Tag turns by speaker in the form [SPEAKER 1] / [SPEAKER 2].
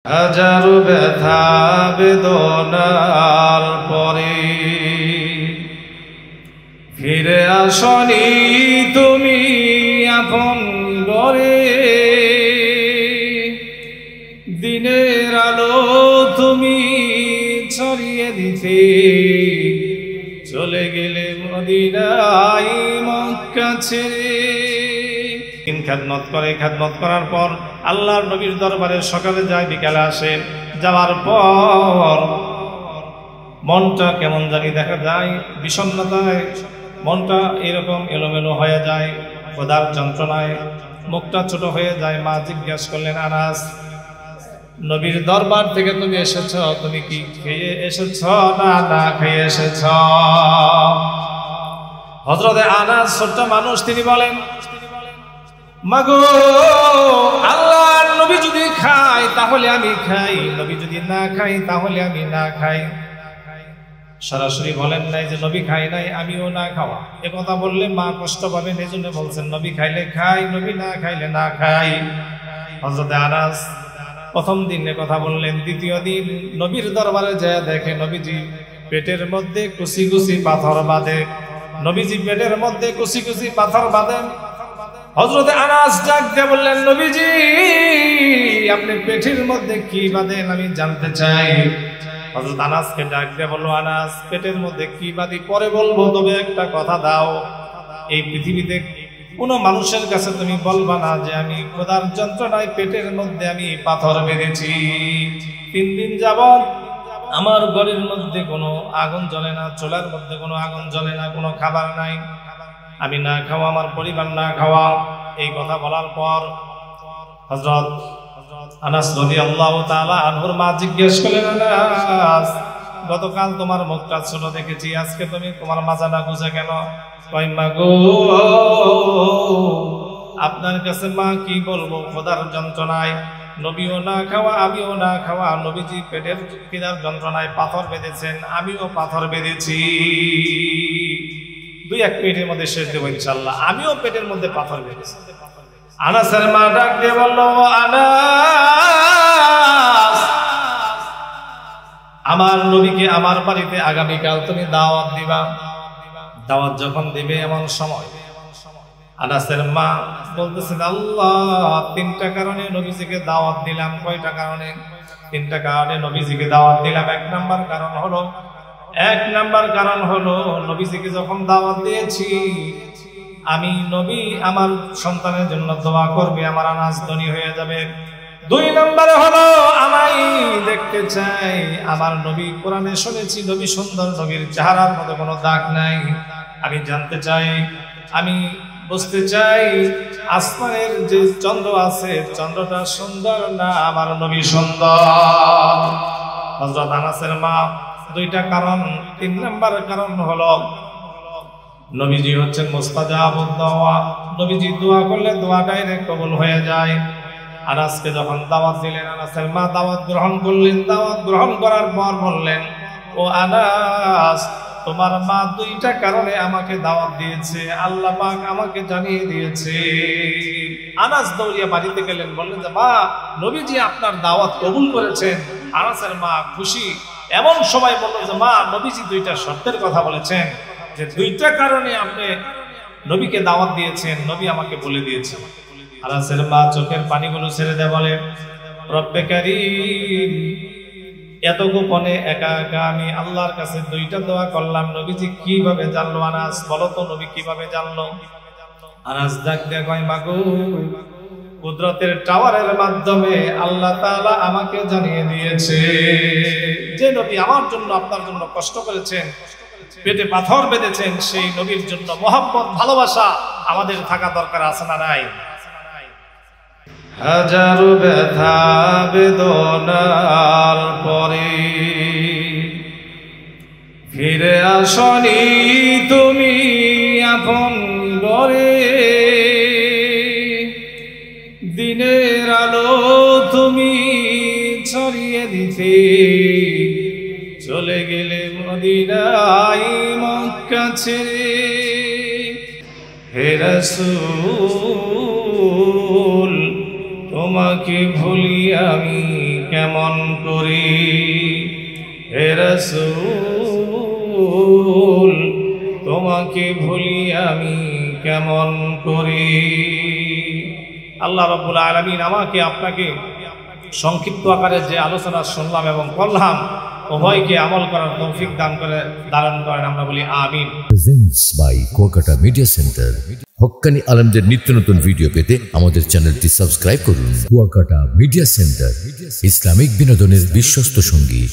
[SPEAKER 1] হাজারো ব্যথা বেদনার পরে ফিরে আসনি তুমি আপন ঘরে, দিনের আলো তুমি ছড়িয়ে দিতে চলে গেলে মদিনায় মক্কা ছেড়ে। খেদমত করে, খেদমত করার পর আল্লাহর নবীর দরবারে সকালে যায়, বিকালে আসে। যাওয়ার পর মনটা কেমন জানি দেখা যায়, বিষণ্ণতায় মনটা এরকম এলোমেলো হয়ে যায়, খোদার যন্ত্রণায় মুখটা ছোট হয়ে যায়। মা জিজ্ঞাসা করলেন, আনাস, নবীর দরবার থেকে তুমি এসেছ, তুমি কি খেয়ে এসেছ না না খেয়ে এসেছ? হযরতে আনাস ছোট্ট মানুষ, তিনি বলেন, মাগো, আল্লাহর নবী যদি খায় তাহলে আমি খাই, নবী যদি না খাই তাহলে আমি না খাই। সরাসরি বলেন নাই যে নবী খাই নাই আমিও না খাওয়া। এ কথা বললে মা কষ্ট পাবেন, এই জন্য বলছেন নবী খাইলে খাই, নবী না খাইলে না খাই। হযরতে আনাস প্রথম দিন কথা বললেন। দ্বিতীয় দিন নবীর দরবারে যায়, দেখে নবীজি পেটের মধ্যে কুচি কুচি পাথর বাঁধে। নবীজি পেটের মধ্যে কুচি কুচি পাথর বাঁধেন। হযরতে আনাস ডাক দিয়ে বললেন, নবীজি আপনি পেটের মধ্যে কি বাঁধেন আমি জানতে চাই। হযরত আনাসকে ডাক দিয়ে বলল, আনাস, পেটের মধ্যে কি বাঁধি পরে বলবো, তবে একটা কথা দাও, এই পৃথিবীতে কোনো মানুষের কাছে তুমি বলবা না যে আমি খোদার যন্ত্রণায় পেটের মধ্যে আমি পাথর বেঁধেছি। 3 দিন যাবত আমার ঘরের মধ্যে কোনো আগুন জ্বলে না, চুলার মধ্যে কোনো আগুন জ্বলে না, কোনো খাবার নাই, আমি না খাওয়া, আমার পরিবার না খাওয়া। এই কথা বলার পর হযরত আনাস রাদিয়াল্লাহু তাআলা আনহুর মা জিজ্ঞেস করলেন, আনাস, গতকাল তোমার মুখটা ছোট দেখেছি, আজকে তুমি তোমার মাজাটা গুজে কেন? কই, মা গো, আপনার কাছে মা কি বলবো, খোদার যন্ত্রণায় নবীও না খাওয়া আমিও না খাওয়া, নবীজি পেটের খিদার যন্ত্রণায় পাথর বেঁধেছেন, আমিও পাথর বেঁধেছি। 2-1 মিনিটের মধ্যে শেষ দেবো ইনশাআল্লাহ। আমিও পেটের মধ্যে পাথর বেঁধেছি। আনাসের মা ডাক দিয়ে বলল, আনাস, আমার নবীকে আমার বাড়িতে আগামীকাল তুমি দাওয়াত দিবা। দাওয়াত যখন দিবে এমন সময় আনাসের মা বলতেছেন, আল্লাহ, 3টা কারণে নবীজিকে দাওয়াত দিলাম। কয়টা কারণে? 3টা কারণে নবীজিকে দাওয়াত দিলাম। 1 নাম্বার কারণ হলো নবীজিকে যখন দাওয়াত দিয়েছি, আমি নবী আমার সন্তানের জন্য দোয়া করবে, আমার আনাস ধনী হয়ে যাবে। 2 নম্বরে হলো আমায় দেখতে চাই, আমার নবী, কোরআনে শুনেছি নবী সুন্দর, নবীর চেহারার মধ্যে কোনো দাগ নাই। আমি জানতে চাই, আমি বুঝতে চাই, আসমানের যে চন্দ্র আছে, চন্দ্রটা সুন্দর না আমার নবী সুন্দর? হযরত আনাসের মা 2টা কারণ। 3 নম্বর কারণ হলো নবীজি হচ্ছেন মুস্তাজাবুদ দোয়া, নবীজি দোয়া করলে দোয়া ডাইরেক্ট কবুল হয়ে যায়। আনাসকে যখন দাওয়াত দিলেন, আনাসের মা দাওয়াত গ্রহণ করলেন। দাওয়াত গ্রহণ করার পর বললেন, ও আনাস, তোমার মা 2টা কারণে আমাকে দাওয়াত দিয়েছে, আল্লাহ পাক আমাকে জানিয়ে দিয়েছে। আনাস দৌড়িয়ে বাড়িতে গেলেন, বললেন যে মা, নবীজি আপনার দাওয়াত কবুল করেছেন। আনাসের মা খুশি। এমন সময় বললেন যে মা, নবীজি 2টা শর্তের কথা বলেছেন, যে 2টা কারণে আপনি নবীকে দাওয়াত দিয়েছেন, নবী আমাকে বলে দিয়েছেন। আনাসের মা চোখের পানিগুলো ছেড়ে দেয়, বলে, রব্বে কারীম, এত গোপনে একা একা আমি আল্লাহর কাছে 2টা দোয়া করলাম, নবীজি কিভাবে জানলো? আনাস, বলো তো নবী কিভাবে জানলো? আনাস ডাক দিয়ে কয়, মাগো, কুদরতের টাওয়ারের মাধ্যমে আল্লাহ তাআলা আমাকে জানিয়ে দিয়েছে যে নবী আমার জন্য, আপনার জন্য কষ্ট করেছেন, পেটে পাথর বেঁধেছেন, সেই নবীর জন্য মহব্বত, ভালোবাসা আমাদের থাকা দরকার আছে না নাই? হাজারো ব্যথা বেদনার পরে ফিরে আসনি তুমি আপন ঘরে, দিনের আলো তুমি ছড়িয়ে দিতে চলে গেলে মদিনায় মক্কা ছেড়ে। হে রাসূল, তোমাকে ভুলি আমি কেমন করি হে রাসূল তোমাকে ভুলি আমি কেমন করি। আল্লাহ রাব্বুল আলামিন আমাকে আপনাকে সংক্ষিপ্ত আকারে যে আলোচনা শুনলাম এবং করলাম উভয়কে আমল করার তৌফিক দান করেন, আমরা বলি আমিন।
[SPEAKER 2] Presents by Kuakata media center. হক্কানি আলেমদের নিত্য নতুন ভিডিও পেতে আমাদের চ্যানেলটি সাবস্ক্রাইব করুন। কুয়াকাটা মিডিয়া সেন্টার, ইসলামিক বিনোদনের বিশ্বস্ত সঙ্গী।